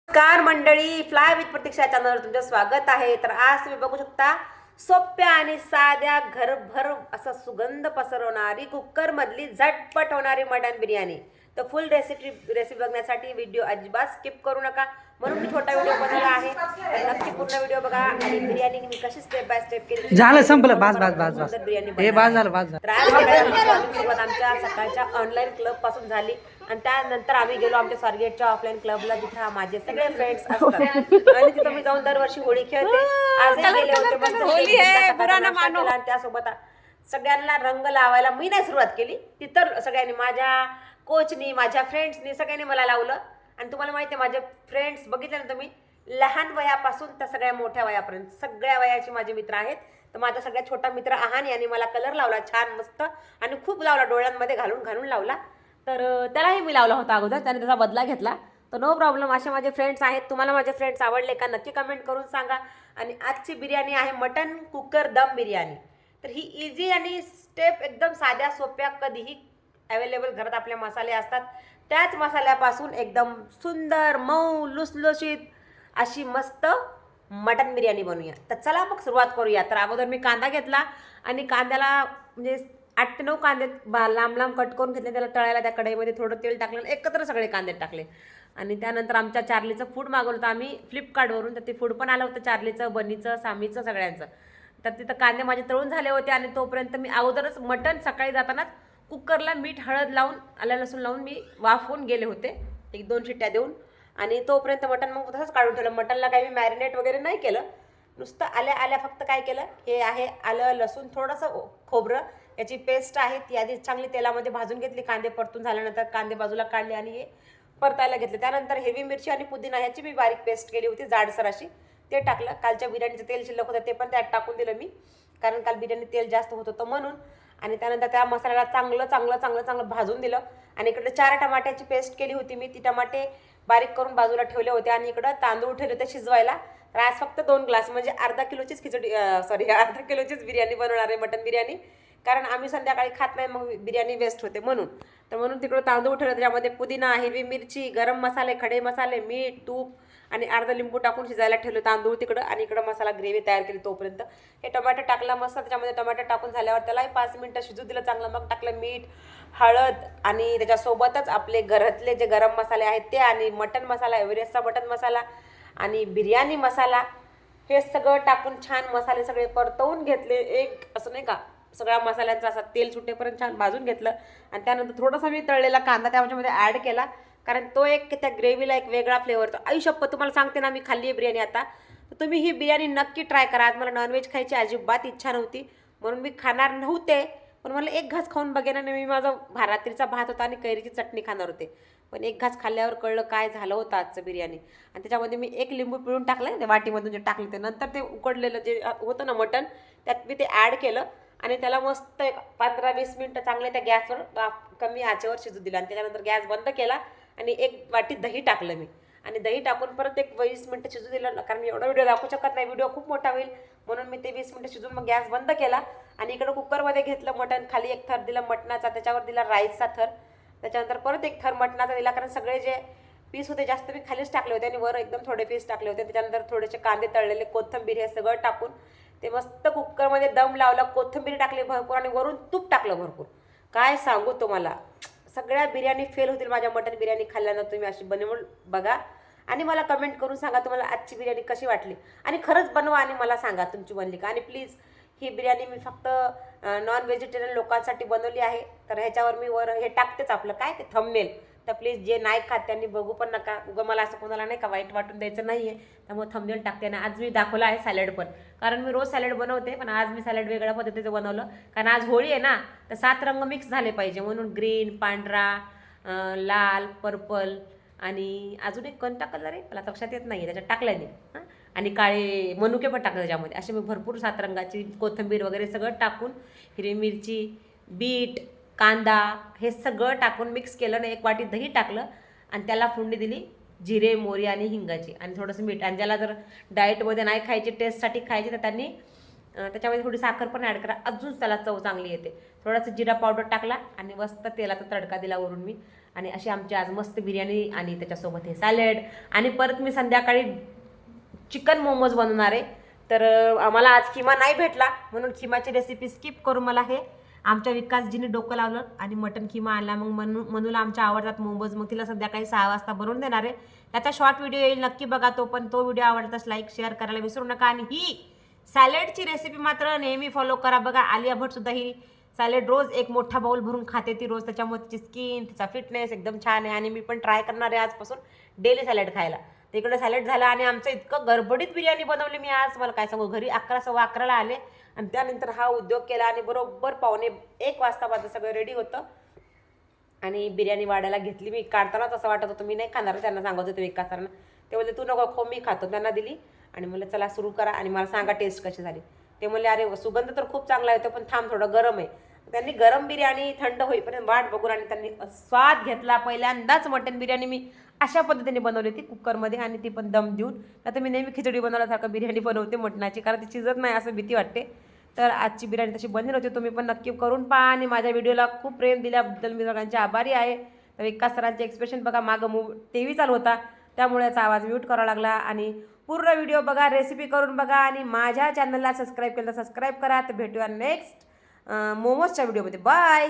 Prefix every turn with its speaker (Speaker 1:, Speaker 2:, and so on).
Speaker 1: नमस्कार मंडळी, fly with प्रतीक्षा चॅनलवर तुमचं स्वागत आहे. तर आज तुम्ही बघू शकता सोप्या आणि साध्या घरभर असा सुगंध पसरवणारी कुकर मधली झटपट होणारी मटण बिर्याणी. तर फुल रेसिपी बघण्यासाठी व्हिडिओ अजिबात स्किप करू नका, म्हणून मी छोटा व्हिडिओ बनवला आहे. तर नक्की पूर्ण व्हिडिओ बघा आणि बिर्याणी मी कशी स्टेप बाय स्टेप केली
Speaker 2: झालं, संपलं. बास
Speaker 1: बिर्याणी
Speaker 2: हे बास झालं, बास झालं.
Speaker 1: तर आज सुरुवात आमच्या सकाळच्या ऑनलाईन क्लब पासून झाली आणि त्यानंतर आम्ही गेलो आमच्या स्वारगेटच्या ऑफलाईन क्लबला, जिथे माझे सगळे फ्रेंड्स असतात आणि तिथं मी जाऊन दरवर्षी होळी खेळते. आजही गेले होते, मस्त होळी आहे, आणि त्यासोबत सगळ्यांना रंग लावायला मी नाही सुरुवात केली, तिथं सगळ्यांनी, माझ्या कोचनी, माझ्या फ्रेंड्सनी सगळ्यांनी मला लावलं. आणि तुम्हाला माहिती आहे, माझे फ्रेंड्स बघितले ना तुम्ही, लहान वयापासून तर सगळ्या मोठ्या वयापर्यंत सगळ्या वयाचे माझे मित्र आहेत. तर माझा सगळ्यात छोटा मित्र आहान यांनी मला कलर लावला छान मस्त, आणि खूप लावला, डोळ्यांमध्ये घालून लावला. तर त्यालाही मी लावला होता अगोदर, त्याने त्याचा बदला घेतला. तर नो प्रॉब्लेम. असे माझे फ्रेंड्स आहेत. तुम्हाला माझे फ्रेंड्स आवडले का नक्की कमेंट करून सांगा. आणि आजची बिर्याणी आहे मटन कुकर दम बिर्याणी. तर ही इझी आणि स्टेप एकदम साध्या सोप्या, कधीही अवेलेबल घरात आपले मसाले असतात त्याच मसाल्यापासून एकदम सुंदर मऊ लुसलुशीत अशी मस्त मटन बिर्याणी बनवूया. तर चला मग सुरुवात करूया. तर अगोदर मी कांदा घेतला आणि कांद्याला म्हणजे 8 ते 9 कांदे लांब लांब कट करून घेतले. त्याला तळायला त्या कढईमध्ये थोडं तेल टाकलं, एकत्र सगळे कांदे टाकले. आणि त्यानंतर आमच्या चार्लीचं फूड मागवलं होतं आम्ही फ्लिपकार्टवरून. तर ते फूड पण आलं होतं, चार्लीचं, बनीचं, सामीचं, सगळ्यांचं. तर तिथं कांदे माझे तळून झाले होते. आणि तोपर्यंत मी अगोदरच मटण सकाळी जातानाच कुकरला मीठ हळद लावून, आलं लसूण लावून मी वाफवून गेले होते, 1-2 शिट्ट्या देऊन. आणि तोपर्यंत मटण मग तसंच काढून ठेवलं. मटणला काही मी मॅरिनेट वगैरे नाही केलं, नुसतं आल्या फक्त काय केलं, हे आहे आलं लसूण, थोडंसं खोबरं, याची पेस्ट आहे ती आधी चांगली तेलामध्ये भाजून घेतली. कांदे परतून झाल्यानंतर कांदे बाजूला काढले आणि हे परतायला घेतले. त्यानंतर हेवी मिरची आणि पुदिना ह्याची मी बारीक पेस्ट केली होती जाडसर अशी, ते टाकलं. कालच्या बिर्याणीचं तेल शिल्लक होतं ते पण त्यात टाकून दिलं मी, कारण काल बिर्याणी तेल जास्त होत होतं म्हणून. आणि त्यानंतर त्या मसाल्याला चांगलं भाजून दिलं. आणि इकडे 4 टमाट्याची पेस्ट केली होती मी, ती टमाटे बारीक करून बाजूला ठेवले होते. आणि इकडं तांदूळ ठेवले होते शिजवायला. तर आज फक्त 2 ग्लास म्हणजे अर्धा किलोचीच बिर्याणी बनवणार आहे, मटन बिर्याणी. कारण आम्ही संध्याकाळी खात नाही, मग बिर्याणी वेस्ट होते म्हणून तिकडं तांदूळ ठेवलं. त्याच्यामध्ये पुदिना, हिरवी मिरची, गरम मसाले, खडे मसाले, मीठ, तूप आणि अर्धा लिंबू टाकून शिजायला ठेवलं तांदूळ तिकडं. आणि इकडं मसाला ग्रेव्ही तयार केली. तोपर्यंत हे टमाटर टाकला मस्त, त्याच्यामध्ये टमाटर टाकून झाल्यावर त्यालाही 5 मिनटं शिजू दिलं चांगलं. मग टाकलं मीठ, हळद आणि त्याच्यासोबतच आपले घरातले जे गरम मसाले आहेत ते, आणि मटन मसाला, एव्हरेस्टचा मटन मसाला आणि बिर्याणी मसाला, हे सगळं टाकून छान मसाले सगळे परतवून घेतले. एक असं नाही का, सगळ्या मसाल्यांचा असा तेल सुटेपर्यंत छान भाजून घेतलं. आणि त्यानंतर थोडासा मी तळलेला कांदा त्याच्यामध्ये ॲड केला, कारण तो एक त्या ग्रेव्हीला एक वेगळा फ्लेवर. तर आयुष्यभर तुम्हाला सांगते ना, मी खाल्ली आहे बिर्याणी आता, तर तुम्ही ही बिर्याणी नक्की ट्राय करा. आज मला नॉनव्हेज खायची अजिबात इच्छा नव्हती, म्हणून मी खाणार नव्हते, पण मला एक घास खाऊन बघेन. आणि मी माझा रात्रीचा भात होता आणि कैरीची चटणी खाणार होते, पण एक घास खाल्ल्यावर कळलं काय झालं होतं आजचं बिर्याणी. आणि त्याच्यामध्ये मी 1 लिंबू पिळून टाकलं, त्या वाटीमधून जे टाकलं ते, नंतर ते उकडलेलं जे होतं ना मटण, त्यात मी ते ॲड केलं. आणि त्याला मस्त एक 15-20 मिनटं चांगले त्या गॅसवर कमी आचेवर शिजू दिलं. आणि त्याच्यानंतर गॅस बंद केला आणि 1 वाटी दही टाकलं मी, आणि दही टाकून परत एक 20 मिनटं शिजू दिलं. कारण मी एवढा व्हिडिओ दाखवू शकत नाही, व्हिडिओ खूप मोठा होईल, म्हणून मी ते 20 मिनटं शिजून मग गॅस बंद केला. आणि इकडं कुकरमध्ये घेतलं मटण, खाली एक थर दिला मटणाचा, त्याच्यावर दिला राईसचा थर, त्याच्यानंतर परत एक थर मटणाचा दिला, कारण सगळे जे पीस होते जास्त मी खालीच टाकले होते आणि वर एकदम थोडे पीस टाकले होते. त्याच्यानंतर थोडेसे कांदे तळलेले, कोथिंबीर, हे सगळं टाकून ते मस्त कुकरमध्ये दम लावला. कोथिंबीर टाकली भरपूर आणि वरून तूप टाकलं भरपूर. काय सांगू तुम्हाला, सगळ्या बिर्याणी फेल होतील माझ्या मटन बिर्याणी खाल्ल्यानं. तुम्ही अशी बनवून बघा आणि मला कमेंट करून सांगा तुम्हाला आजची बिर्याणी कशी वाटली. आणि खरंच बनवा आणि मला सांगा तुमची बनली का. आणि प्लीज, ही बिर्याणी मी फक्त नॉन व्हेजिटेरियन लोकांसाठी बनवली आहे. तर ह्याच्यावर मी वर हे टाकतेच आपलं काय ते थंबनेल. तर प्लीज जे नाही खात त्यांनी बघू पण नका, उगं मला असं कोणाला नाही का वाईट वाटून द्यायचं नाही आहे, त्यामुळे थंबनेल टाकते. आणि आज मी दाखवलं आहे सॅलड पण, कारण मी रोज सॅलड बनवते, पण आज मी सॅलड वेगळ्या पद्धतीचं बनवलं, कारण आज होळी आहे ना, तर 7 रंग मिक्स झाले पाहिजे म्हणून. ग्रीन, पांढरा, लाल, पर्पल आणि अजून एक कोणता कलर आहे मला लक्षात येत नाही आहे, त्याच्यात टाकल्याने. आणि काळे मनुके पण टाकले त्याच्यामध्ये. असे मी भरपूर 7 रंगाची कोथिंबीर वगैरे सगळं टाकून, हिरवी मिरची, बीट, कांदा, हे सगळं टाकून मिक्स केलं आणि 1 वाटी दही टाकलं. आणि त्याला फोडणी दिली जिरे, मोहरी आणि हिंगाची, आणि थोडंसं मीठ. आणि ज्याला जर डाएटमध्ये नाही खायची, टेस्टसाठी खायची, तर त्यांनी त्याच्यामध्ये थोडी साखर पण ॲड करा, अजून त्याला चव चांगली येते. थोडासा जिरा पावडर टाकला आणि मस्त तेलाचा तडका दिला वरून मी. आणि अशी आमची आज मस्त बिर्याणी आणि त्याच्यासोबत हे सॅलड. आणि परत मी संध्याकाळी चिकन मोमोज बनवणार आहे. तर आम्हाला आज किमा नाही भेटला म्हणून किमाची रेसिपी स्किप करून मला हे आमच्या विकासजीने डोकं लावलं आणि मटन किमा आणला. मग मनूला आमच्या आवडतात मोमोज, मग तिला संध्याकाळी 6 वाजता बनवून देणार आहे. त्याचा शॉर्ट व्हिडिओ येईल, नक्की बघा तो. पण तो व्हिडिओ आवडताच लाईक शेअर करायला विसरू नका. आणि ही सॅलडची रेसिपी मात्र नेहमी फॉलो करा. बघा आलिया भट्टसुद्धा ही सॅलड रोज एक मोठा बाउल भरून खाते ती रोज. त्याच्यामुळे तिची स्किन, तिचा फिटनेस एकदम छान आहे. आणि मी पण ट्राय करणार आहे आजपासून डेली सॅलड खायला. तिकडे सॅलड झाला आणि आमचं इतकं गडबडीत बिर्याणी बनवली मी आज, मला काय सांगू. घरी 11 सव्वा 11ला आले आणि त्यानंतर हा उद्योग केला आणि बरोबर 12:45 वाजता माझं सगळं रेडी होतं. आणि बिर्याणी वाढायला घेतली मी. काढतानाच असं वाटत होतं मी नाही खाणार. त्यांना सांगत होते विकासांना, ते बोलले तू नको खो, मी खातो. त्यांना दिली आणि म्हणलं चला सुरू करा आणि मला सांगा टेस्ट कशी झाली. ते म्हणले अरे सुगंध तर खूप चांगला येतो पण थांब थोडं गरम आहे. त्यांनी गरम बिर्याणी थंड होईपर्यंत वाट बघून आणि त्यांनी स्वाद घेतला. पहिल्यांदाच मटन बिर्याणी मी अशा पद्धतीने बनवली होती कुकरमध्ये आणि ती पण दम देऊन. आता मी नेहमी खिचडी बनवल्यासारखं बिर्याणी बनवते मटणाची, कारण ती शिजत नाही असं भीती वाटते. तर आजची बिर्याणी तशी बनली होती. तुम्ही पण नक्की करून पहा. आणि माझ्या व्हिडिओला खूप प्रेम दिल्याबद्दल मी सगळ्यांचे आभारी आहे. तर विकास सरांचे एक्सप्रेशन बघा, मागं TV चालू होता त्यामुळे याचा आवाज म्यूट करावा लागला. आणि पूर्ण व्हिडिओ बघा, रेसिपी करून बघा आणि माझ्या चॅनलला सबस्क्राईब केलं तर सबस्क्राईब करा. तर भेटूया नेक्स्ट मोमोजच्या व्हिडिओमध्ये. बाय.